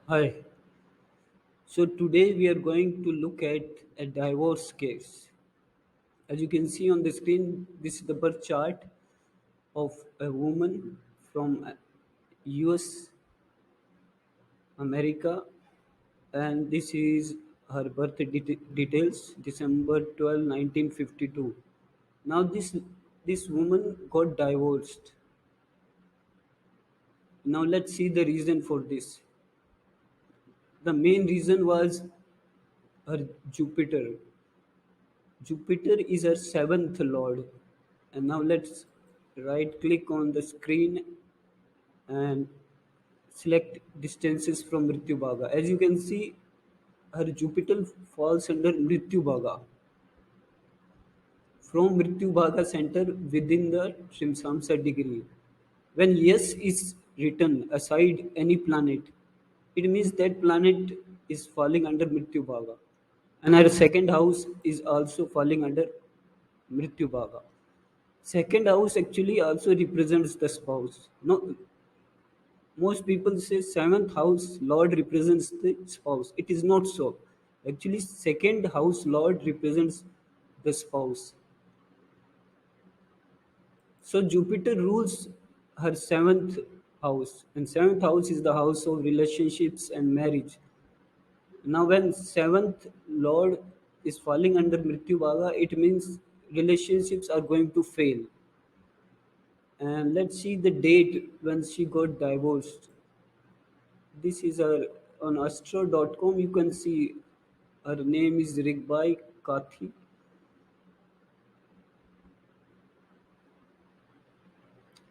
Hi. So today we are going to look at a divorce case. As you can see on the screen, this is the birth chart of a woman from US, America, and this is her birth details, December 12, 1952. Now this woman got divorced. Now let's see the reason for this. The main reason was her Jupiter. Jupiter is our seventh lord. And now let's right click on the screen and select distances from Mrityu Bhaga. As you can see, her Jupiter falls under Mrityu Bhaga. From Mrityu Bhaga center within the Trimsamsa degree. When yes is written aside any planet, it means that planet is falling under Mrityu Bhaga. And our second house is also falling under Mrityu Bhaga. Second house actually also represents the spouse. No, most people say seventh house Lord represents the spouse. It is not so. Actually, second house Lord represents the spouse. So Jupiter rules her seventh house, and seventh house is the house of relationships and marriage. Now, when seventh Lord is falling under Mrityu Bhaga, it means relationships are going to fail. And let's see the date when she got divorced. This is her on astro.com. You can see her name is Rigbai Kathi,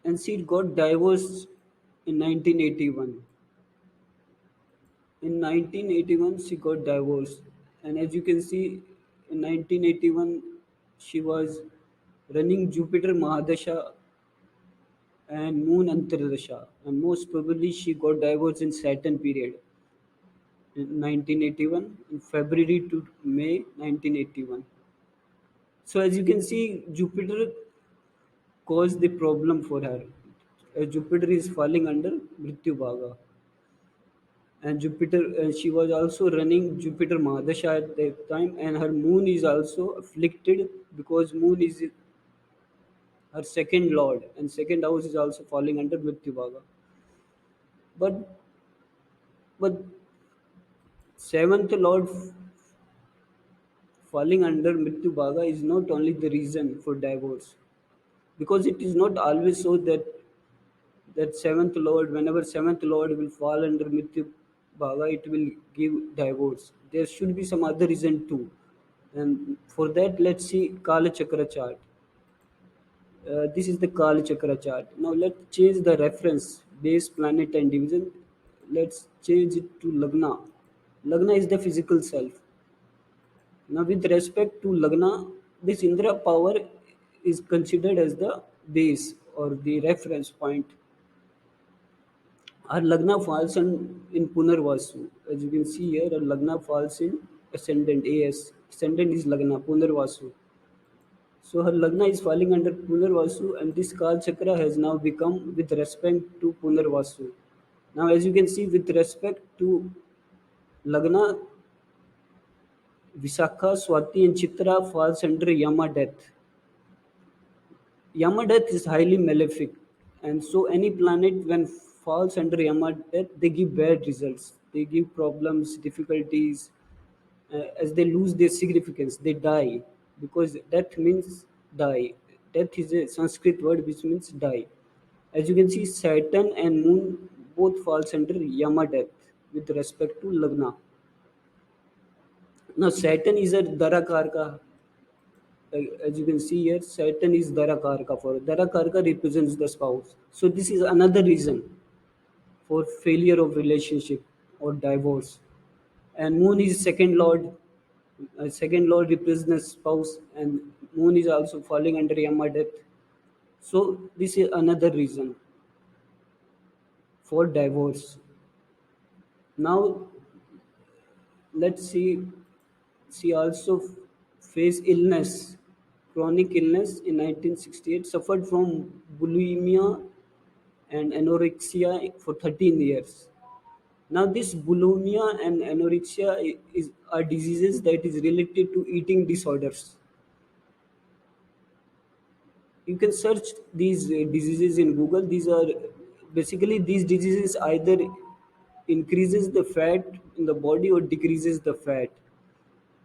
and she got divorced in 1981. In 1981, she got divorced, and as you can see, in 1981, she was running Jupiter Mahadasha and Moon Antardasha, and most probably she got divorced in Saturn period in 1981, in February to May 1981. So as you can see, Jupiter caused the problem for her. Jupiter is falling under Mrityu Bhaga. And Jupiter, she was also running Jupiter Mahadasha at that time, and her moon is also afflicted because moon is her second lord, and second house is also falling under Mrityu Bhaga. But but seventh lord falling under Mrityu Bhaga is not only the reason for divorce, because it is not always so that seventh lord, whenever seventh lord will fall under Mrityu Bhaga, it will give divorce. There should be some other reason too, and for that let's see Kala Chakra chart. This is the Kala Chakra chart. Now let's change the reference base planet and division. Let's change it to Lagna. Lagna is the physical self. Now with respect to Lagna, this Indra power is considered as the base or the reference point. Our Lagna falls in Punarvasu. As you can see here, our Lagna falls in ascendant AS. Ascendant is Lagna, Punarvasu. So her Lagna is falling under Punarvasu, and this Kal Chakra has now become with respect to Punarvasu. Now, as you can see, with respect to Lagna, Visakha, Swati, and Chitra falls under Yama death. Yama death is highly malefic, and so any planet when falls under Yama death, they give bad results. They give problems, difficulties. As they lose their significance, they die because death means die. Death is a Sanskrit word which means die. As you can see, Saturn and Moon both falls under Yama death with respect to Lagna. Now Saturn is a Darakarka. As you can see here, Saturn is Darakarka. For Darakarka represents the spouse. So this is another reason for failure of relationship or divorce. And Moon is second lord. Second lord represents spouse, and Moon is also falling under Yama death. So this is another reason for divorce. Now let's see. She also faced illness, chronic illness in 1968. Suffered from bulimia and anorexia for 13 years. Now this bulimia and anorexia are diseases that is related to eating disorders. You can search these diseases in Google. These are basically, these diseases either increases the fat in the body or decreases the fat.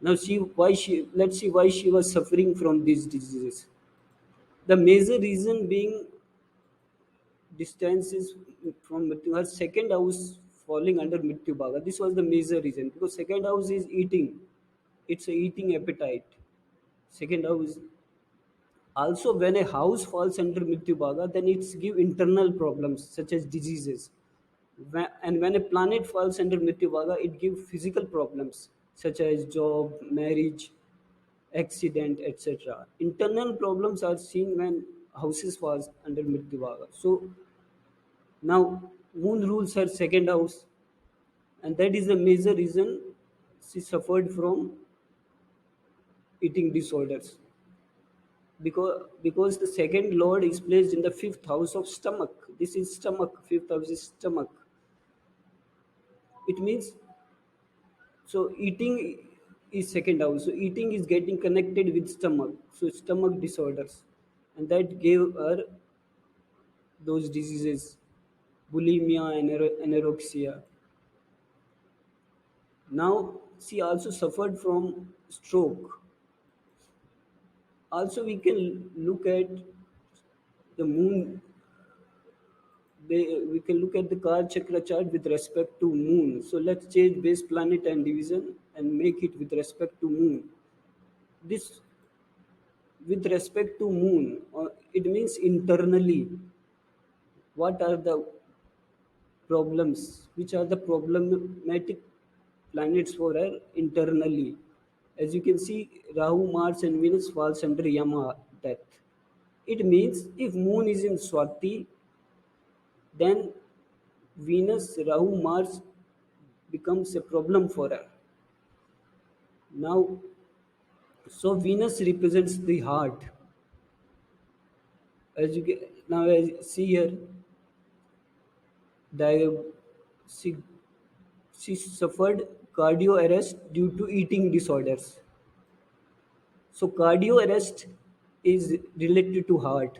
Now see why she let's see why she was suffering from these diseases. The major reason being distances from Mrityu, her second house falling under Mrityu Bhaga. This was the major reason because second house is eating. It's a eating appetite. Second house. Also, when a house falls under Mrityu Bhaga, then it's give internal problems such as diseases. And when a planet falls under Mrityu Bhaga, it gives physical problems such as job, marriage, accident, etc. Internal problems are seen when houses falls under Mrityu Bhaga. So now Moon rules her second house, and that is the major reason she suffered from eating disorders. Because the second lord is placed in the fifth house of stomach. This is stomach. Fifth house is stomach. It means, so eating is second house. So eating is getting connected with stomach. So stomach disorders, and that gave her those diseases, bulimia and anorexia. Now she also suffered from stroke. Also, we can look at the moon. We can look at the Kal Chakra chart with respect to moon. So let's change base planet and division and make it with respect to moon. This with respect to moon, it means internally. What are the problems? Which are the problematic planets for her internally? As you can see, Rahu, Mars, and Venus falls under Yama death. It means if moon is in Swati, then Venus, Rahu, Mars becomes a problem for her. Now, so Venus represents the heart. As you get, now, as you see here, the, she, she suffered cardio arrest due to eating disorders. So cardio arrest is related to heart.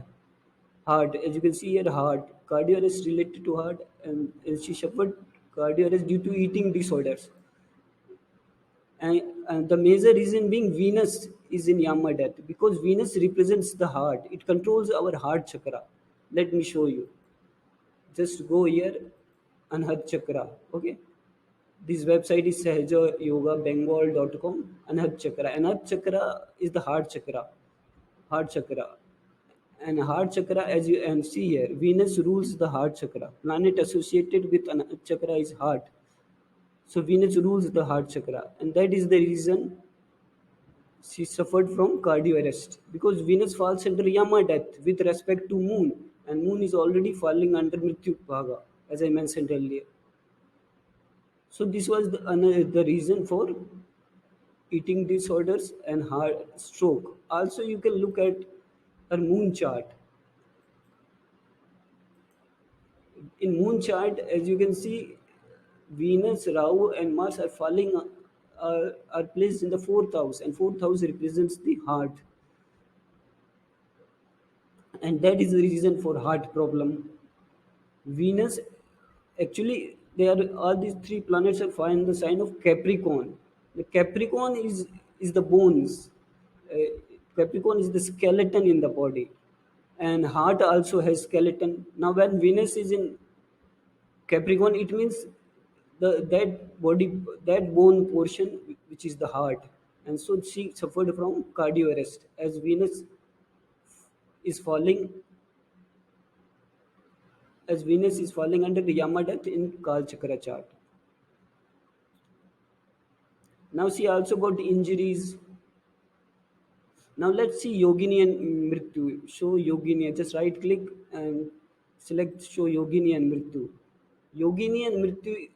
Heart, as you can see here, heart. Cardio arrest related to heart, and she suffered cardio arrest due to eating disorders. And the major reason being Venus is in Yama death because Venus represents the heart. It controls our heart chakra. Let me show you. Just go here, Anhad Chakra. Okay. This website is sahajayogabengal.com. Anhad Chakra. Anhad Chakra is the heart chakra. Heart chakra. And heart chakra, as you can see here, Venus rules the heart chakra. Planet associated with Anhad Chakra is heart. So Venus rules the heart chakra, and that is the reason she suffered from cardio arrest because Venus falls under Yama death with respect to Moon, and Moon is already falling under Mrityu Bhaga, as I mentioned earlier. So this was the reason for eating disorders and heart stroke. Also, you can look at her moon chart. In moon chart, as you can see, Venus, Rahu, and Mars are falling, are placed in the fourth house, and fourth house represents the heart, and that is the reason for heart problem. Venus, actually, they are all these three planets are found in the sign of Capricorn. The Capricorn is the bones. Uh, Capricorn is the skeleton in the body, and heart also has skeleton. Now, when Venus is in Capricorn, it means that body, that bone portion, which is the heart, and so she suffered from cardio arrest as Venus is falling, under the Yamadat in Kal Chakra chart. Now she also got injuries. Now let's see Yogini and Mrityu. Show Yogini. Just right click and select Show Yogini and Mrityu. Yogini and Mrityu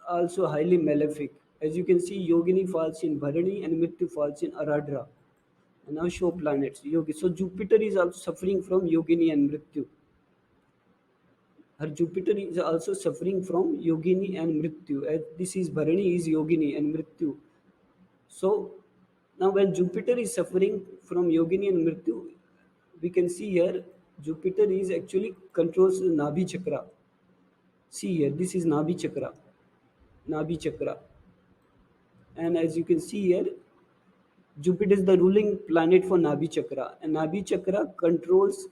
also highly malefic. As you can see, Yogini falls in Bharani and Mrityu falls in Aradhra. And now show planets. Yogi. So Jupiter is also suffering from Yogini and Mrityu. Her Jupiter is also suffering from Yogini and Mrityu. As this is Bharani is Yogini and Mrityu. So now when Jupiter is suffering from Yogini and Mrityu, we can see here Jupiter is actually controls the Nabhi chakra. See here, this is Nabhi chakra. Nabhi chakra. And as you can see here, Jupiter is the ruling planet for Nabhi chakra. And Nabhi chakra controls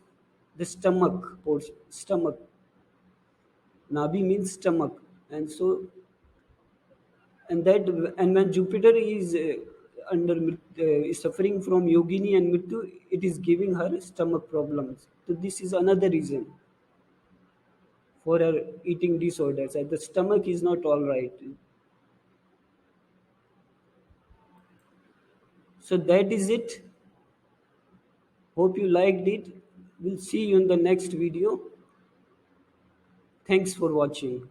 the stomach portion. Stomach. Nabhi means stomach. And so and when Jupiter is is suffering from Yogini and Mrityu, it is giving her stomach problems. So this is another reason for her eating disorders. And the stomach is not all right. So that is it. Hope you liked it. We'll see you in the next video. Thanks for watching.